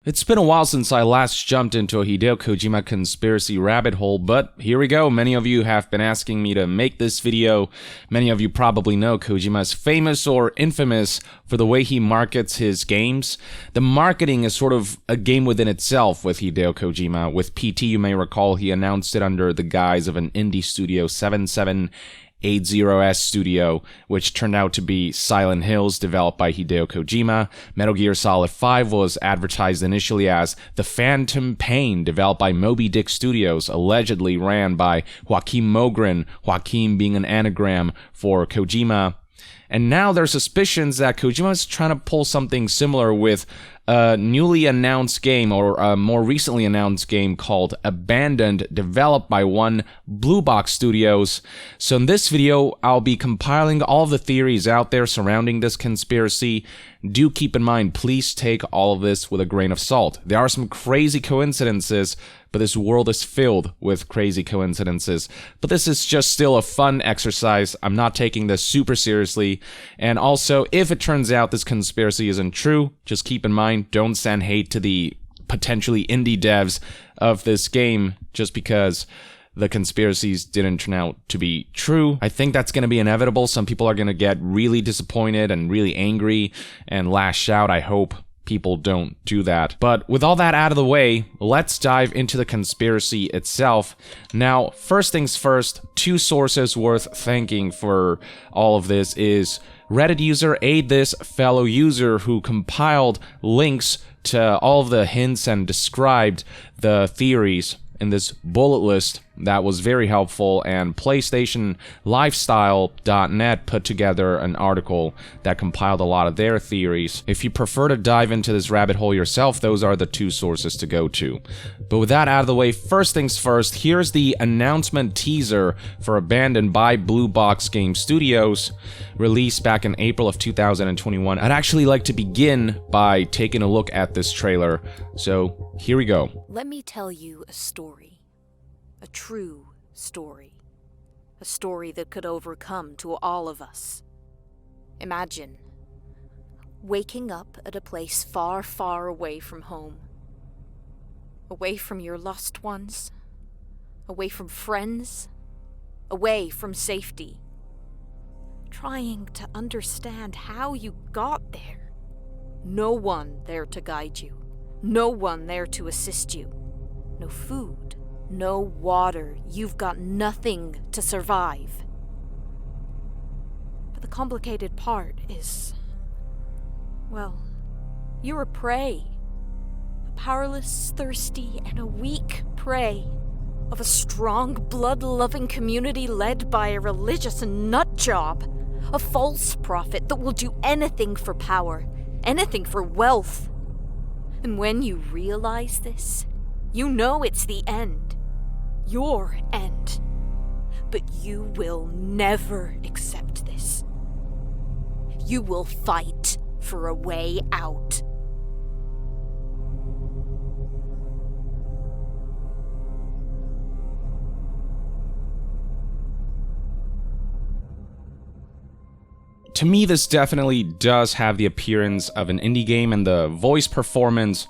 It's been a while since I last jumped into a Hideo Kojima conspiracy rabbit hole, but here we go. Many of you have been asking me to make this video. Many of you probably know Kojima is famous or infamous for the way he markets his games. The marketing is sort of a game within itself with Hideo Kojima. With PT, you may recall, he announced it under the guise of an indie studio, 7780S Studio, which turned out to be Silent Hills, developed by Hideo Kojima. Metal Gear Solid 5 was advertised initially as The Phantom Pain, developed by Moby Dick Studios, allegedly ran by Joaquim Mogren, Joaquim being an anagram for Kojima. And now there's suspicions that Kojima is trying to pull something similar with a newly announced game, or a more recently announced game called Abandoned, developed by one Blue Box Studios. So in this video, I'll be compiling all of the theories out there surrounding this conspiracy. Do keep in mind, please take all of this with a grain of salt. There are some crazy coincidences, but this world is filled with crazy coincidences. But this is just still a fun exercise. I'm not taking this super seriously. And also, if it turns out this conspiracy isn't true, just keep in mind, don't send hate to the potentially indie devs of this game just because the conspiracies didn't turn out to be true. I think that's going to be inevitable. Some people are going to get really disappointed and really angry and lash out. I hope people don't do that. But with all that out of the way, let's dive into the conspiracy itself. Now, first things first, two sources worth thanking for all of this is Reddit user Aid This Fellow User, who compiled links to all of the hints and described the theories in this bullet list that was very helpful, and PlayStationLifestyle.net put together an article that compiled a lot of their theories. If you prefer to dive into this rabbit hole yourself, those are the two sources to go to. But with that out of the way, first things first, here's the announcement teaser for Abandoned by Blue Box Game Studios, released back in April of 2021. I'd actually like to begin by taking a look at this trailer, so here we go. Let me tell you a story. A true story. A story that could overcome to all of us. Imagine waking up at a place far, far away from home. Away from your loved ones. Away from friends. Away from safety. Trying to understand how you got there. No one there to guide you. No one there to assist you. No food. No water. You've got nothing to survive. But the complicated part is, well, you're a prey. A powerless, thirsty, and a weak prey of a strong, blood-loving community led by a religious nutjob, a false prophet that will do anything for power, anything for wealth. And when you realize this, you know it's the end. Your end. But you will never accept this. You will fight for a way out. To me, this definitely does have the appearance of an indie game, and the voice performance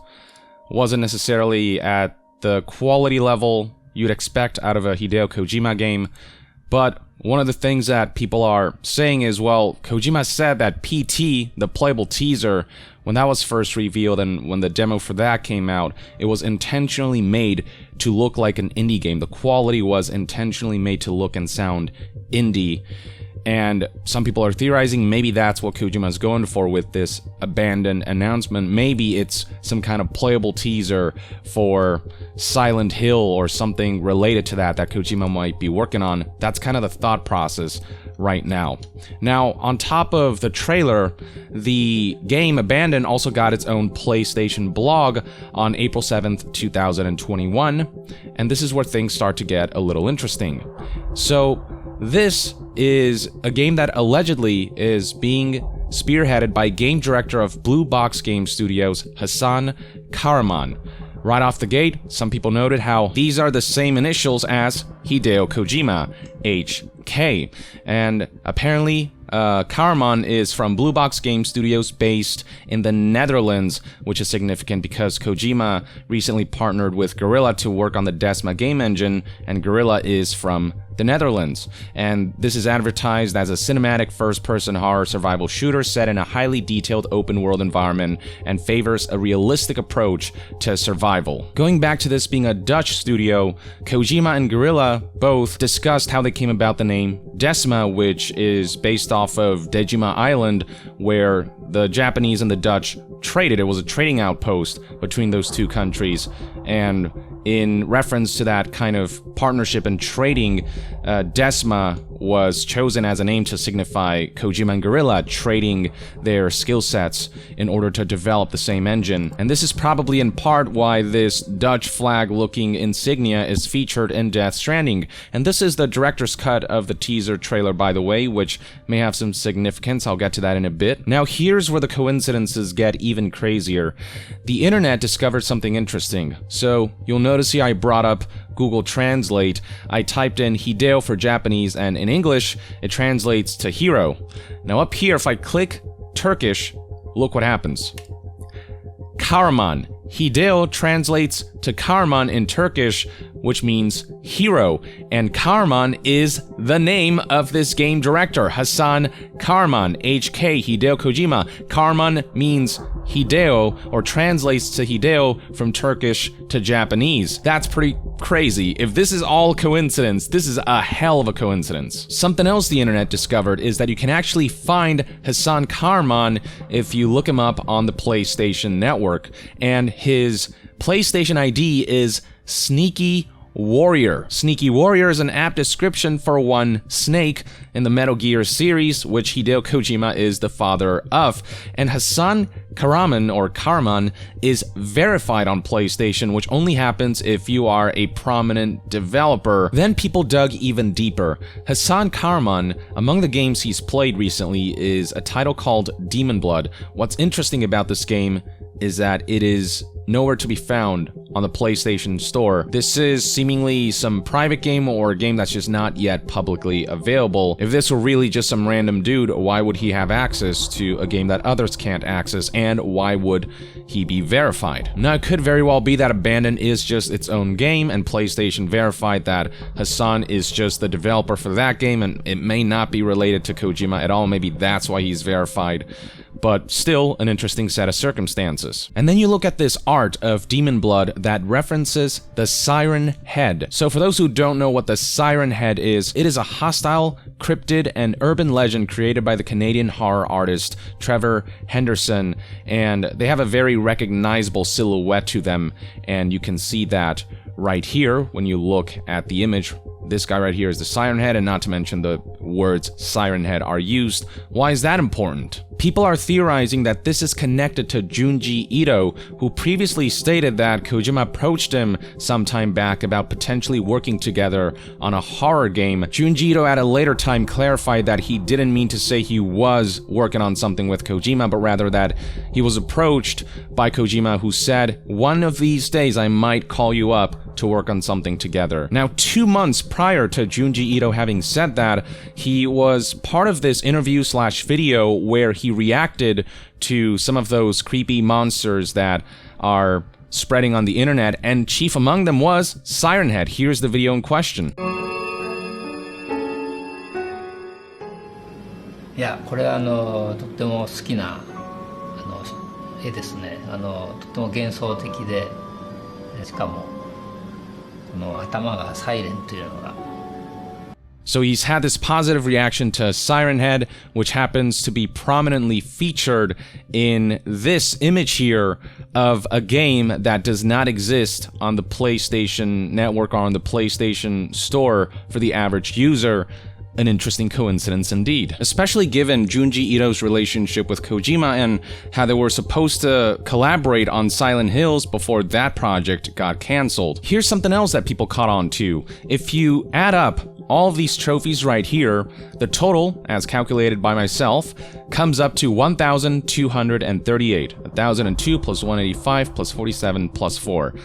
wasn't necessarily at the quality level you'd expect out of a Hideo Kojima game. But one of the things that people are saying is, well, Kojima said that PT, the playable teaser, when that was first revealed and when the demo for that came out, it was intentionally made to look like an indie game. The quality was intentionally made to look and sound indie. And some people are theorizing maybe that's what Kojima's going for with this Abandoned announcement. Maybe it's some kind of playable teaser for Silent Hill or something related to that Kojima might be working on. That's kind of the thought process right now. Now, on top of the trailer, the game Abandoned also got its own PlayStation blog on April 7th, 2021, and this is where things start to get a little interesting. So, this is a game that allegedly is being spearheaded by game director of Blue Box Game Studios, Hasan Kahraman. Right off the gate, some people noted how these are the same initials as Hideo Kojima, HK. And apparently, Karaman is from Blue Box Game Studios based in the Netherlands, which is significant because Kojima recently partnered with Guerrilla to work on the Desma game engine, and Guerrilla is from the Netherlands. And this is advertised as a cinematic first-person horror survival shooter set in a highly detailed open-world environment and favors a realistic approach to survival. Going back to this being a Dutch studio, Kojima and Guerrilla both discussed how they came about the name Desma, which is based off of Dejima Island, where the Japanese and the Dutch traded. It was a trading outpost between those two countries, and in reference to that kind of partnership and trading, Desma was chosen as a name to signify Kojima and Guerrilla trading their skill sets in order to develop the same engine. And this is probably in part why this Dutch flag-looking insignia is featured in Death Stranding. And this is the director's cut of the teaser trailer, by the way, which may have some significance. I'll get to that in a bit. Now, here's where the coincidences get even crazier. The internet discovered something interesting. So, you'll notice here I brought up Google Translate. I typed in Hideo for Japanese, and in English, it translates to hero. Now up here, if I click Turkish, look what happens. Karaman. Hideo translates to Karaman in Turkish, which means hero, and Karaman is the name of this game director, Hasan Karaman, HK, Hideo Kojima. Karaman means Hideo, or translates to Hideo from Turkish to Japanese. That's pretty crazy. If this is all coincidence, this is a hell of a coincidence. Something else the internet discovered is that you can actually find Hasan Karaman if you look him up on the PlayStation Network, and his PlayStation ID is Sneaky Warrior. Sneaky Warrior is an apt description for one Snake in the Metal Gear series, which Hideo Kojima is the father of. And Hasan Karaman, or Karaman, is verified on PlayStation, which only happens if you are a prominent developer. Then people dug even deeper. Hasan Karaman, among the games he's played recently, is a title called Demon Blood. What's interesting about this game is that it is nowhere to be found on the PlayStation Store. This is seemingly some private game or a game that's just not yet publicly available. If this were really just some random dude, why would he have access to a game that others can't access, and why would he be verified? Now, it could very well be that Abandon is just its own game, and PlayStation verified that Hasan is just the developer for that game, and it may not be related to Kojima at all. Maybe that's why he's verified. But still, an interesting set of circumstances. And then you look at this art of Demon Blood that references the Siren Head. So for those who don't know what the Siren Head is, it is a hostile, cryptid, and urban legend created by the Canadian horror artist Trevor Henderson, and they have a very recognizable silhouette to them, and you can see that right here when you look at the image. This guy right here is the Siren Head, and not to mention the words Siren Head are used. Why is that important? People are theorizing that this is connected to Junji Ito, who previously stated that Kojima approached him some time back about potentially working together on a horror game. Junji Ito at a later time clarified that he didn't mean to say he was working on something with Kojima, but rather that he was approached by Kojima, who said, "One of these days I might call you up to work on something together." Now, 2 months prior to Junji Ito having said that, he was part of this interview/video where he reacted to some of those creepy monsters that are spreading on the internet, and chief among them was Siren Head. Here's the video in question. いや、これはとっても好きな絵ですね。とっても幻想的で、しかもこの頭がサイレンというのが。So he's had this positive reaction to Siren Head, which happens to be prominently featured in this image here of a game that does not exist on the PlayStation Network or on the PlayStation Store for the average user. An interesting coincidence indeed, especially given Junji Ito's relationship with Kojima and how they were supposed to collaborate on Silent Hills before that project got cancelled. Here's something else that people caught on to. If you add up all of these trophies right here, the total, as calculated by myself, comes up to 1,238. 1,002 plus 185 plus 47 plus 4.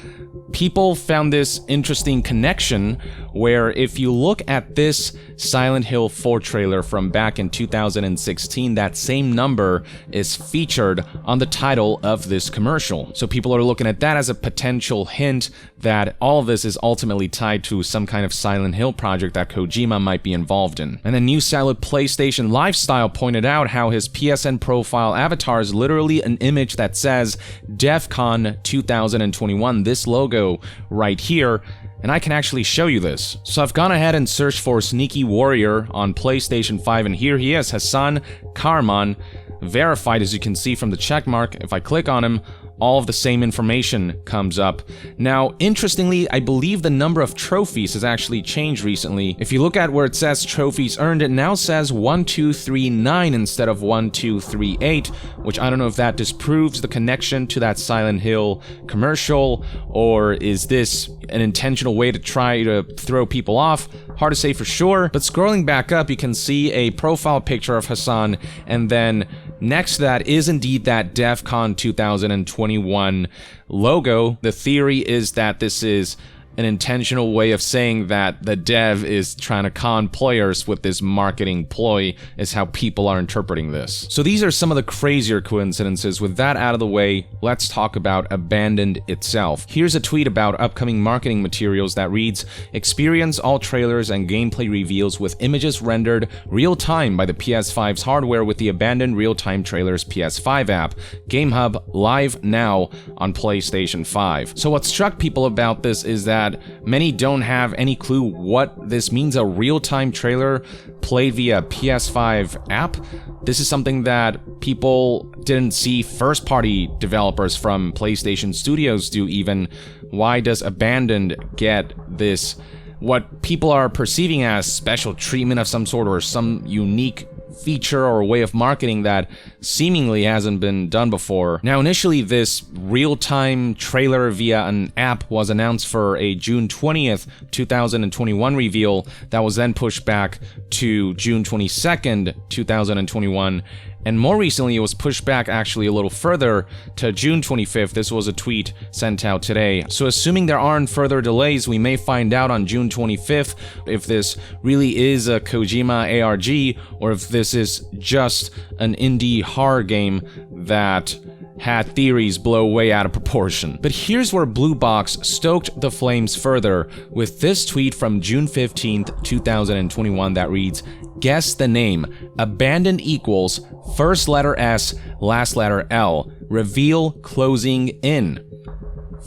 People found this interesting connection where if you look at this Silent Hill 4 trailer from back in 2016, that same number is featured on the title of this commercial. So people are looking at that as a potential hint that all of this is ultimately tied to some kind of Silent Hill project that Kojima might be involved in. And then New Salad PlayStation Lifestyle pointed out how his PSN profile avatar is literally an image that says DEF CON 2021, this logo right here. And I can actually show you this. So I've gone ahead and searched for Sneaky Warrior on PlayStation 5, and here he is, Hassan Karman, verified as you can see from the checkmark. If I click on him, all of the same information comes up. Now, interestingly, I believe the number of trophies has actually changed recently. If you look at where it says trophies earned, it now says 1239 instead of 1238, which I don't know if that disproves the connection to that Silent Hill commercial, or is this an intentional way to try to throw people off? Hard to say for sure, but scrolling back up, you can see a profile picture of Hassan, and then next to that is indeed that DEF CON 2021 logo. The theory is that this is an intentional way of saying that the dev is trying to con players with this marketing ploy, is how people are interpreting this. So these are some of the crazier coincidences. With that out of the way, let's talk about Abandoned itself. Here's a tweet about upcoming marketing materials that reads, "Experience all trailers and gameplay reveals with images rendered real-time by the PS5's hardware with the Abandoned Real-Time Trailers PS5 app. Game Hub live now on PlayStation 5." So what struck people about this is that many don't have any clue what this means, a real-time trailer played via PS5 app. This is something that people didn't see first-party developers from PlayStation Studios do even. Why does Abandoned get this, what people are perceiving as special treatment of some sort, or some unique feature or way of marketing that seemingly hasn't been done before? Now, initially, this real-time trailer via an app was announced for a June 20th, 2021 reveal that was then pushed back to June 22nd, 2021. And more recently, it was pushed back actually a little further to June 25th. This was a tweet sent out today. So assuming there aren't further delays, we may find out on June 25th if this really is a Kojima ARG, or if this is just an indie horror game that had theories blow way out of proportion. But here's where Blue Box stoked the flames further with this tweet from June 15th, 2021 that reads, "Guess the name. Abandoned equals first letter S, last letter L. Reveal closing in."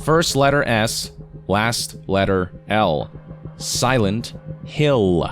First letter S, last letter L. Silent Hill.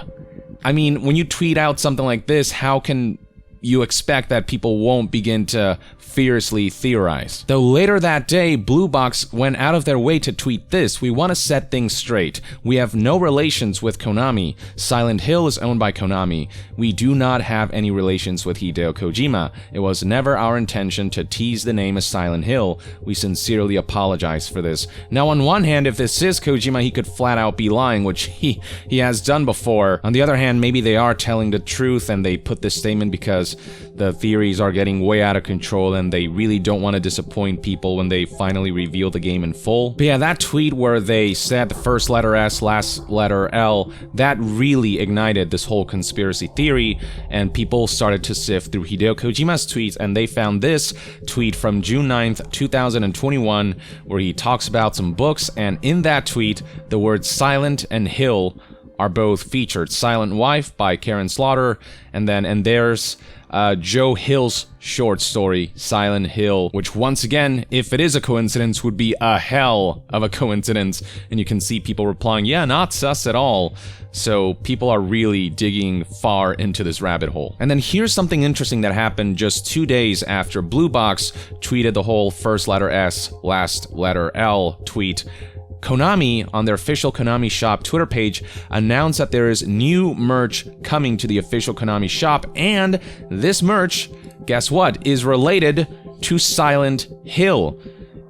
I mean, when you tweet out something like this, how can you expect that people won't begin to fiercely theorize? Though later that day, Blue Box went out of their way to tweet this: "We want to set things straight. We have no relations with Konami. Silent Hill is owned by Konami. We do not have any relations with Hideo Kojima. It was never our intention to tease the name as Silent Hill. We sincerely apologize for this." Now, on one hand, if this is Kojima, he could flat out be lying, which he has done before. On the other hand, maybe they are telling the truth and they put this statement because the theories are getting way out of control and they really don't want to disappoint people when they finally reveal the game in full. But yeah, that tweet where they said the first letter S, last letter L, that really ignited this whole conspiracy theory, and people started to sift through Hideo Kojima's tweets, and they found this tweet from June 9th, 2021, where he talks about some books, and in that tweet, the words Silent and Hill are both featured. Silent Wife by Karen Slaughter, and there's Joe Hill's short story, Silent Hill, which once again, if it is a coincidence, would be a hell of a coincidence. And you can see people replying, "Yeah, not sus at all." So people are really digging far into this rabbit hole. And then here's something interesting that happened just 2 days after Blue Box tweeted the whole first letter S, last letter L tweet. Konami, on their official Konami Shop Twitter page, announced that there is new merch coming to the official Konami Shop, and this merch, guess what, is related to Silent Hill.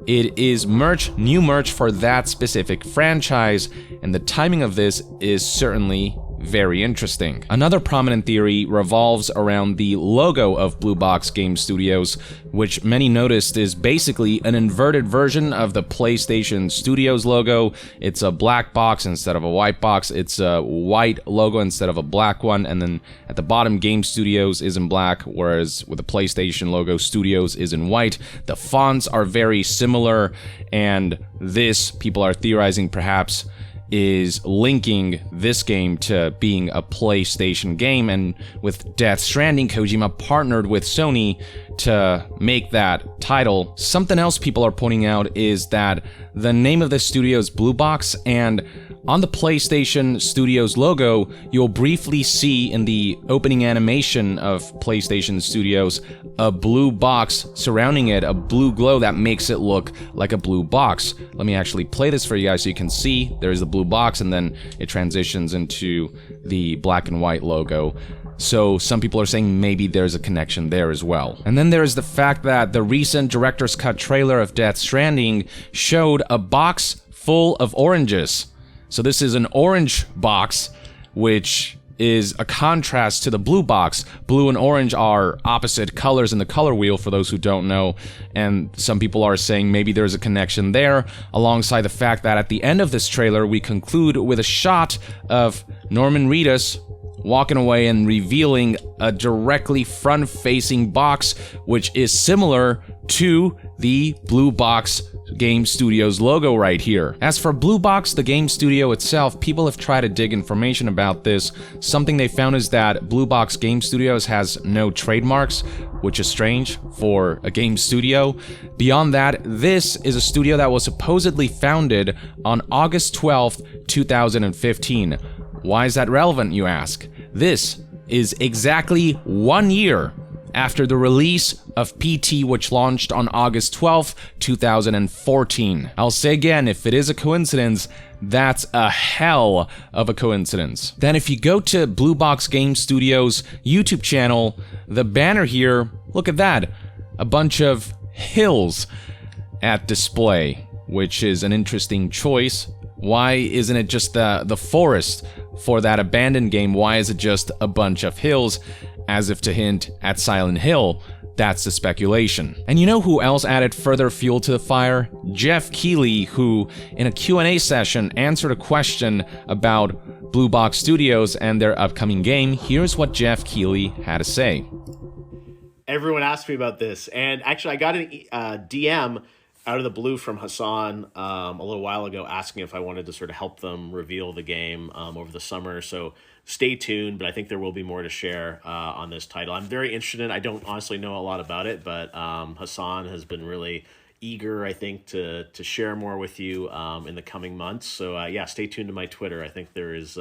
It is new merch for that specific franchise, and the timing of this is certainly very interesting. Another prominent theory revolves around the logo of Blue Box Game Studios, which many noticed is basically an inverted version of the PlayStation Studios logo. It's a black box instead of a white box. It's a white logo instead of a black one, and then at the bottom, Game Studios is in black, whereas with the PlayStation logo, Studios is in white. The fonts are very similar, and this, people are theorizing, perhaps is linking this game to being a PlayStation game, and with Death Stranding, Kojima partnered with Sony to make that title. Something else people are pointing out is that the name of the studio is Blue Box, and on the PlayStation Studios logo, you'll briefly see in the opening animation of PlayStation Studios a blue box surrounding it, a blue glow that makes it look like a blue box. Let me actually play this for you guys so you can see. There's the blue box, and then it transitions into the black and white logo. So some people are saying maybe there's a connection there as well. And then there's the fact that the recent director's cut trailer of Death Stranding showed a box full of oranges. So this is an orange box, which is a contrast to the blue box. Blue and orange are opposite colors in the color wheel, for those who don't know, and some people are saying maybe there's a connection there, alongside the fact that at the end of this trailer, we conclude with a shot of Norman Reedus walking away and revealing a directly front-facing box, which is similar to the Blue Box Game Studios logo right here. As for Blue Box, the game studio itself, people have tried to dig information about this. Something they found is that Blue Box Game Studios has no trademarks, which is strange for a game studio. Beyond that, this is a studio that was supposedly founded on August 12th, 2015. Why is that relevant, you ask? This is exactly 1 year after the release of PT, which launched on August 12th, 2014. I'll say again, if it is a coincidence, that's a hell of a coincidence. Then if you go to Blue Box Game Studios' YouTube channel, the banner here, look at that, a bunch of hills at display, which is an interesting choice. Why isn't it just the forest for that abandoned game? Why is it just a bunch of hills, as if to hint at Silent Hill? That's the speculation. And you know who else added further fuel to the fire? Jeff Keighley, who in a Q&A session answered a question about Blue Box Studios and their upcoming game. Here's what Jeff Keighley had to say. Everyone asked me about this, and actually I got a DM out of the blue from Hassan a little while ago asking if I wanted to sort of help them reveal the game over the summer. So stay tuned, but I think there will be more to share on this title. I'm very interested in it. I don't honestly know a lot about it, but Hassan has been really eager, I think, to share more with you in the coming months. So yeah, stay tuned to my Twitter. I think there's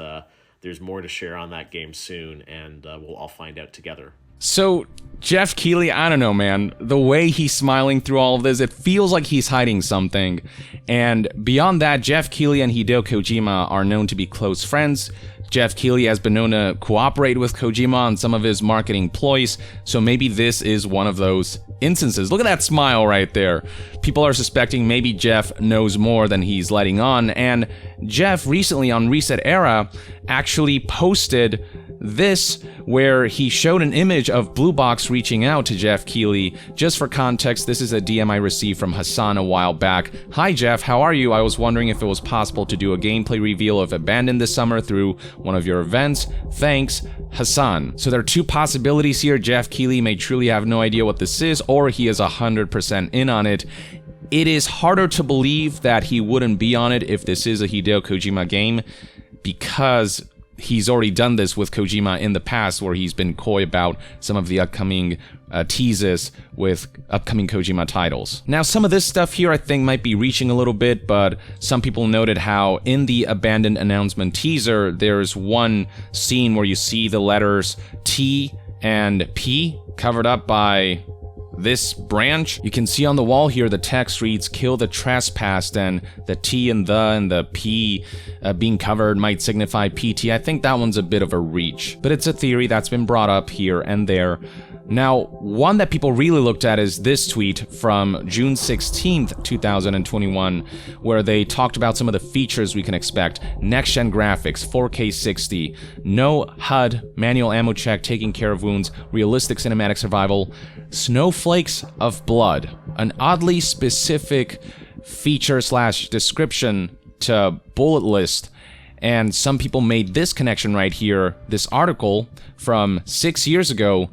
more to share on that game soon, and we'll all find out together. So, Jeff Keighley, I don't know, man. The way he's smiling through all of this, it feels like he's hiding something. And beyond that, Jeff Keighley and Hideo Kojima are known to be close friends. Jeff Keighley has been known to cooperate with Kojima on some of his marketing ploys, so maybe this is one of those instances. Look at that smile right there. People are suspecting maybe Jeff knows more than he's letting on, and Jeff recently on Reset Era actually posted this, where he showed an image of Blue Box reaching out to Jeff Keighley. Just for context, this is a DM I received from Hassan a while back. Hi Jeff, how are you? I was wondering if it was possible to do a gameplay reveal of Abandoned this summer through one of your events. Thanks, Hassan. So there are two possibilities here. Jeff Keighley may truly have no idea what this is, or he is 100% in on it. It is harder to believe that he wouldn't be on it if this is a Hideo Kojima game, because he's already done this with Kojima in the past, where he's been coy about some of the upcoming teases with upcoming Kojima titles. Now, some of this stuff here I think might be reaching a little bit, but some people noted how in the Abandoned announcement teaser, there's one scene where you see the letters T and P covered up by this branch. You can see on the wall here the text reads "Kill the trespassed," and the T and the P being covered might signify PT. I think that one's a bit of a reach, but it's a theory that's been brought up here and there. Now, one that people really looked at is this tweet from June 16th, 2021, where they talked about some of the features we can expect. Next-gen graphics, 4K 60, no HUD, manual ammo check, taking care of wounds, realistic cinematic survival, snowflakes of blood. An oddly specific feature/description to bullet list. And some people made this connection right here, this article from 6 years ago,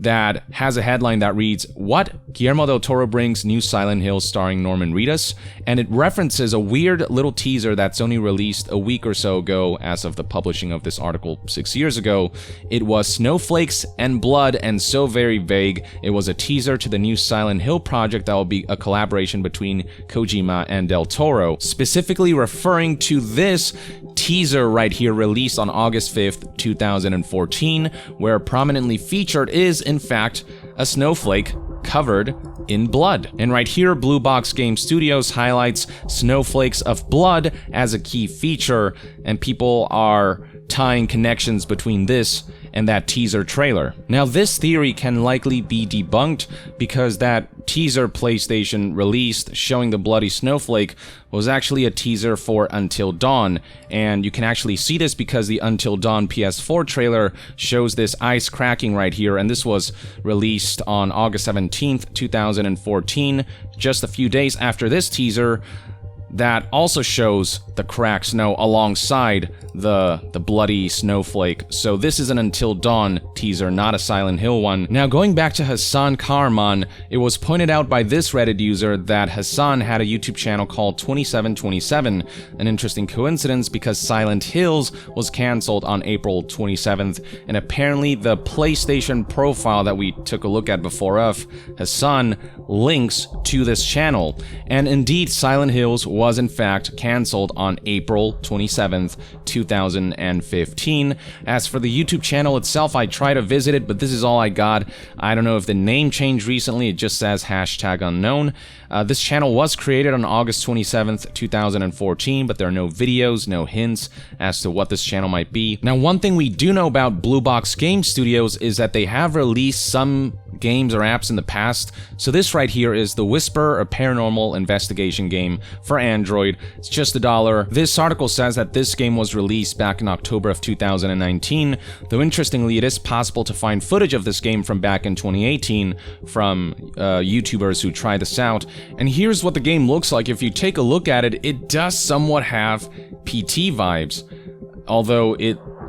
that has a headline that reads, "What? Guillermo del Toro brings new Silent Hill starring Norman Reedus?" And it references a weird little teaser that's only released a week or so ago as of the publishing of this article 6 years ago. It was snowflakes and blood and so very vague. It was a teaser to the new Silent Hill project that will be a collaboration between Kojima and del Toro, specifically referring to this teaser right here released on August 5th, 2014, where prominently featured is, in fact, a snowflake covered in blood. And right here, Blue Box Game Studios highlights snowflakes of blood as a key feature, and people are tying connections between this and that teaser trailer. Now, this theory can likely be debunked because that teaser PlayStation released showing the bloody snowflake was actually a teaser for Until Dawn, and you can actually see this because the Until Dawn PS4 trailer shows this ice cracking right here, and this was released on August 17th, 2014, just a few days after this teaser that also shows the cracked snow alongside the bloody snowflake. So this is an Until Dawn teaser, not a Silent Hill one. Now, going back to Hassan Kahraman, it was pointed out by this Reddit user that Hassan had a YouTube channel called 2727, an interesting coincidence because Silent Hills was cancelled on April 27th, and apparently the PlayStation profile that we took a look at before of Hassan links to this channel. And indeed, Silent Hills was in fact cancelled on April 27th, 2015. As for the YouTube channel itself, I tried to visit it, but this is all I got. I don't know if the name changed recently, it just says #unknown. This channel was created on August 27th, 2014, but there are no videos, no hints as to what this channel might be. Now, one thing we do know about Blue Box Game Studios is that they have released some games or apps in the past. So this right here is The Whisper, a paranormal investigation game for Android. It's just $1. This article says that this game was released back in October of 2019, though interestingly it is possible to find footage of this game from back in 2018 from YouTubers who tried this out. And here's what the game looks like. If you take a look at it, it does somewhat have PT vibes, although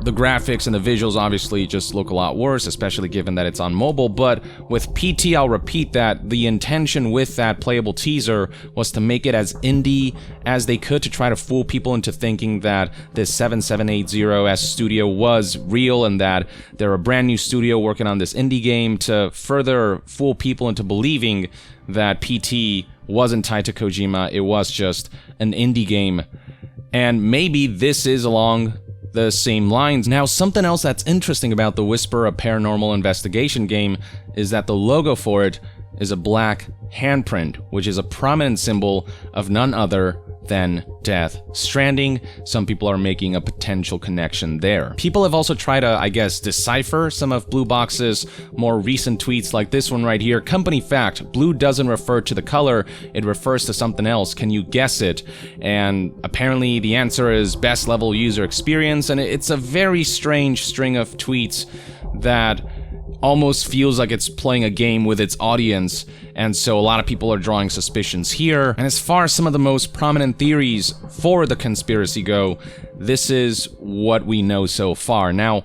the graphics and the visuals obviously just look a lot worse, especially given that it's on mobile. But with PT, I'll repeat that the intention with that playable teaser was to make it as indie as they could, to try to fool people into thinking that this 7780S studio was real and that they're a brand new studio working on this indie game, to further fool people into believing that PT wasn't tied to Kojima, it was just an indie game. And maybe this is along the same lines. Now, something else that's interesting about The Whisper, a paranormal investigation game, is that the logo for it is a black handprint, which is a prominent symbol of none other than Death Stranding. Some people are making a potential connection there. People have also tried to, I guess, decipher some of Blue Box's more recent tweets, like this one right here. Company fact, blue doesn't refer to the color, it refers to something else. Can you guess it? And apparently the answer is best level user experience, and it's a very strange string of tweets that almost feels like it's playing a game with its audience, and so a lot of people are drawing suspicions here. And as far as some of the most prominent theories for the conspiracy go, this is what we know so far. Now,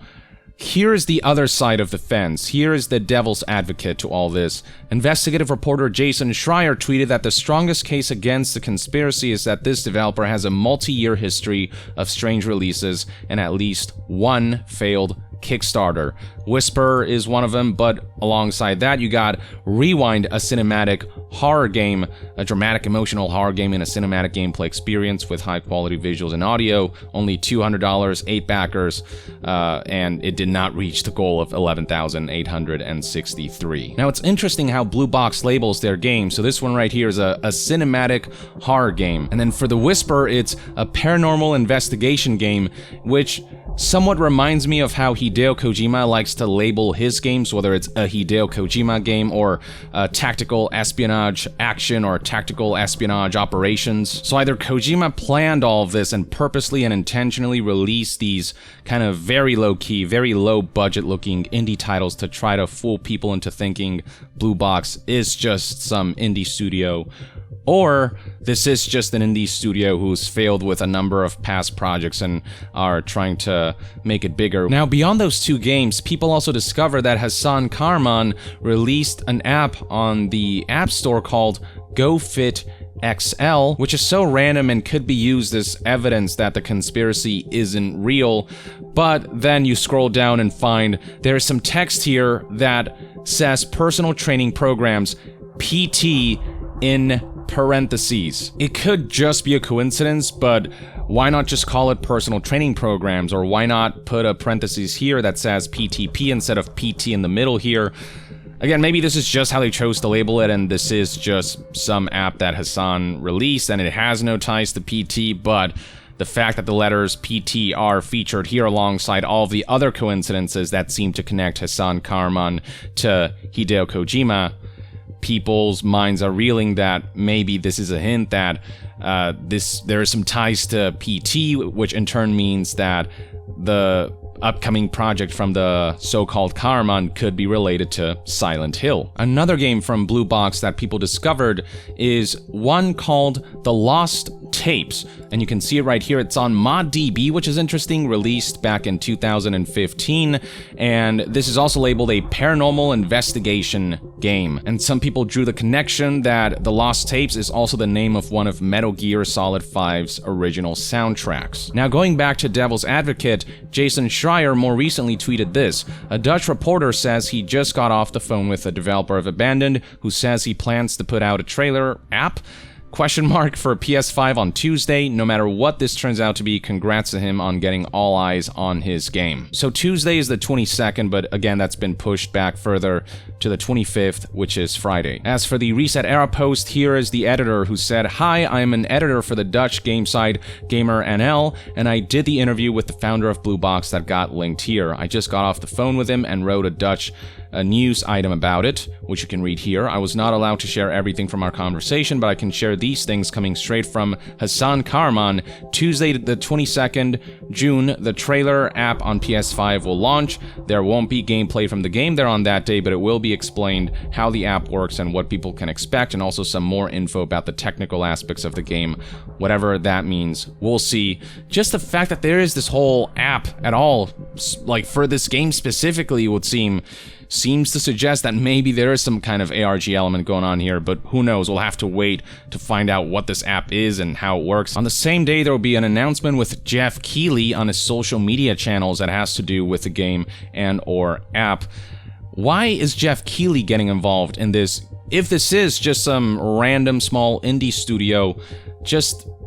here's the other side of the fence. Here is the devil's advocate to all this. Investigative reporter Jason Schreier tweeted that the strongest case against the conspiracy is that this developer has a multi-year history of strange releases and at least one failed Kickstarter. Whisper is one of them, but alongside that you got Rewind, a cinematic horror game, a dramatic emotional horror game in a cinematic gameplay experience with high quality visuals and audio, only $200, 8 backers, and it did not reach the goal of 11,863. Now, it's interesting how Blue Box labels their game. So this one right here is a cinematic horror game, and then for The Whisper it's a paranormal investigation game, which somewhat reminds me of how Hideo Kojima likes to label his games, whether it's a Hideo Kojima game or a tactical espionage action or tactical espionage operations. So either Kojima planned all of this and purposely and intentionally released these kind of very low-key, very low-budget looking indie titles to try to fool people into thinking Blue Box is just some indie studio, or this is just an indie studio who's failed with a number of past projects and are trying to make it bigger. Now, beyond those two games, people also discovered that Hasan Kahraman released an app on the App Store called GoFit XL, which is so random and could be used as evidence that the conspiracy isn't real. But then you scroll down and find there's some text here that says personal training programs, PT in parentheses. It could just be a coincidence, but why not just call it personal training programs, or why not put a parentheses here that says PTP instead of PT in the middle here? Again, maybe this is just how they chose to label it, and this is just some app that Hasan released and it has no ties to PT, but the fact that the letters PT are featured here alongside all of the other coincidences that seem to connect Hasan Kahraman to Hideo Kojima, people's minds are reeling that maybe this is a hint that there are some ties to PT, which in turn means that the upcoming project from the so-called Kahraman could be related to Silent Hill. Another game from Blue Box that people discovered is one called The Lost Tapes, and you can see it right here. It's on ModDB, which is interesting, released back in 2015, and this is also labeled a paranormal investigation game. And some people drew the connection that The Lost Tapes is also the name of one of Metal Gear Solid 5's original soundtracks. Now, going back to Devil's Advocate, Jason Schreier more recently tweeted this. A Dutch reporter says he just got off the phone with a developer of Abandoned who says he plans to put out a trailer app question mark for PS5 on Tuesday. No matter what this turns out to be, congrats to him on getting all eyes on his game. So Tuesday is the 22nd, but again, that's been pushed back further to the 25th, which is Friday. As for the Reset Era post, here is the editor who said, "Hi, I'm an editor for the Dutch game site Gamer NL, and I did the interview with the founder of Blue Box that got linked here. I just got off the phone with him and wrote a news item about it, which you can read here. I was not allowed to share everything from our conversation, but I can share these things coming straight from Hasan Kahraman. Tuesday, the 22nd June, the trailer app on PS5 will launch. There won't be gameplay from the game there on that day, but it will be explained how the app works and what people can expect, and also some more info about the technical aspects of the game, whatever that means. We'll see." Just the fact that there is this whole app at all, like for this game specifically, would seems to suggest that maybe there is some kind of ARG element going on here, but who knows? We'll have to wait to find out what this app is and how it works. On the same day, there will be an announcement with Jeff Keighley on his social media channels that has to do with the game and or app. Why is Jeff Keighley getting involved in this? If this is just some random small indie studio,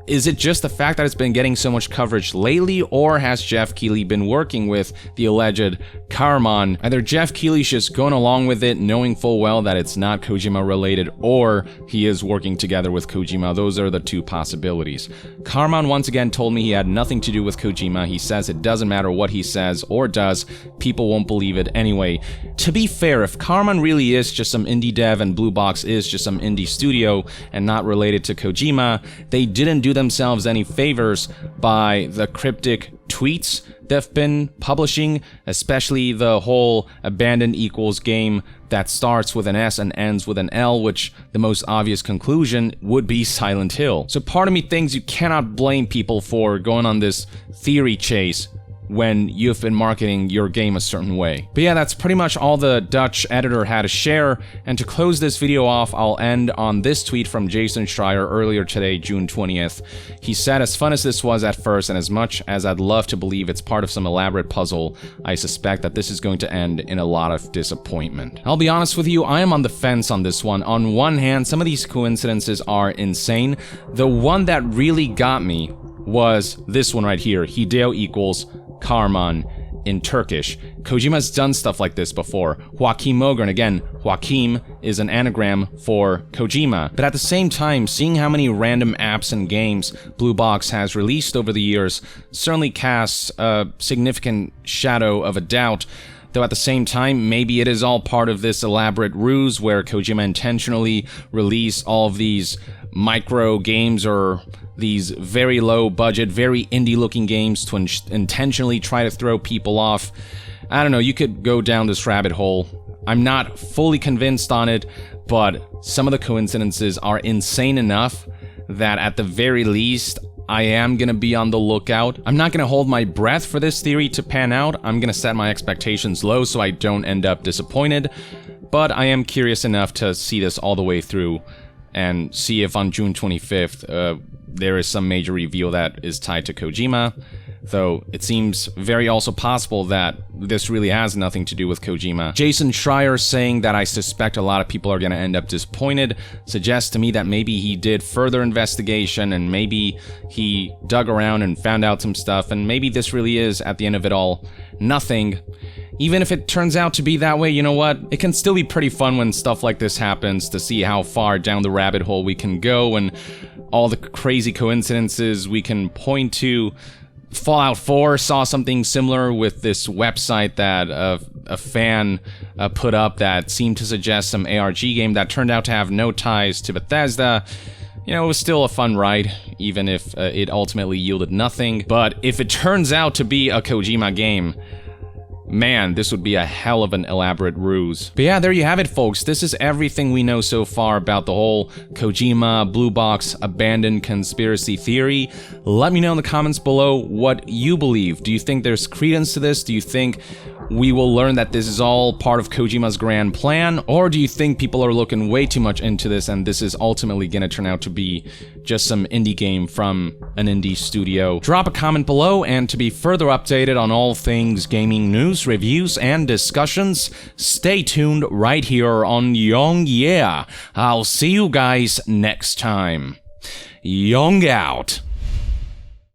is it just the fact that it's been getting so much coverage lately, or has Jeff Keighley been working with the alleged Kahraman? Either Jeff Keighley's just going along with it, knowing full well that it's not Kojima related, or he is working together with Kojima. Those are the two possibilities. Kahraman once again told me he had nothing to do with Kojima. He says it doesn't matter what he says or does, people won't believe it anyway. To be fair, if Kahraman really is just some indie dev and Blue Box is just some indie studio and not related to Kojima, they didn't do themselves any favors by the cryptic tweets they've been publishing, especially the whole Abandoned equals game that starts with an S and ends with an L, which the most obvious conclusion would be Silent Hill. So part of me thinks you cannot blame people for going on this theory chase when you've been marketing your game a certain way. But yeah, that's pretty much all the Dutch editor had to share, and to close this video off, I'll end on this tweet from Jason Schreier earlier today, June 20th. He said, "As fun as this was at first, and as much as I'd love to believe it's part of some elaborate puzzle, I suspect that this is going to end in a lot of disappointment." I'll be honest with you, I am on the fence on this one. On one hand, some of these coincidences are insane. The one that really got me was this one right here, Hideo equals Kahraman in Turkish. Kojima's done stuff like this before. Joachim Mogren, again, Joachim is an anagram for Kojima. But at the same time, seeing how many random apps and games Blue Box has released over the years certainly casts a significant shadow of a doubt. Though at the same time, maybe it is all part of this elaborate ruse where Kojima intentionally released all of these micro games or these very low budget, very indie looking games to intentionally try to throw people off. I don't know, you could go down this rabbit hole. I'm not fully convinced on it, but some of the coincidences are insane enough that at the very least, I am gonna be on the lookout. I'm not gonna hold my breath for this theory to pan out. I'm gonna set my expectations low so I don't end up disappointed. But I am curious enough to see this all the way through and see if on June 25th, there is some major reveal that is tied to Kojima. Though it seems very also possible that this really has nothing to do with Kojima. Jason Schreier saying that I suspect a lot of people are going to end up disappointed suggests to me that maybe he did further investigation and maybe he dug around and found out some stuff, and maybe this really is, at the end of it all, nothing. Even if it turns out to be that way, you know what? It can still be pretty fun when stuff like this happens to see how far down the rabbit hole we can go and all the crazy coincidences we can point to. Fallout 4 saw something similar with this website that a fan put up that seemed to suggest some ARG game that turned out to have no ties to Bethesda. You know, it was still a fun ride, even if it ultimately yielded nothing. But if it turns out to be a Kojima game, man, this would be a hell of an elaborate ruse. But yeah, there you have it, folks. This is everything we know so far about the whole Kojima Blue Box abandoned conspiracy theory. Let me know in the comments below what you believe. Do you think there's credence to this? Do you think we will learn that this is all part of Kojima's grand plan? Or do you think people are looking way too much into this and this is ultimately gonna turn out to be just some indie game from an indie studio? Drop a comment below, and to be further updated on all things gaming news, reviews, and discussions, stay tuned right here on Young Yeah. I'll see you guys next time. Young out.